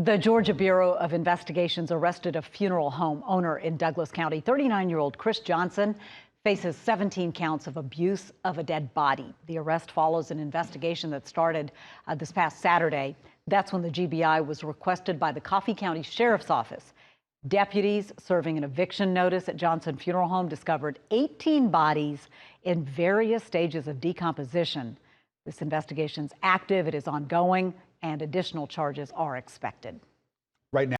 The Georgia Bureau of Investigations arrested a funeral home owner in Douglas County. 39-year-old Chris Johnson faces 17 counts of abuse of a dead body. The arrest follows an investigation that started this past Saturday. That's when the GBI was requested by the Coffee County Sheriff's Office. Deputies serving an eviction notice at Johnson Funeral Home discovered 18 bodies in various stages of decomposition. This investigation's active, it is ongoing, and additional charges are expected. Right now.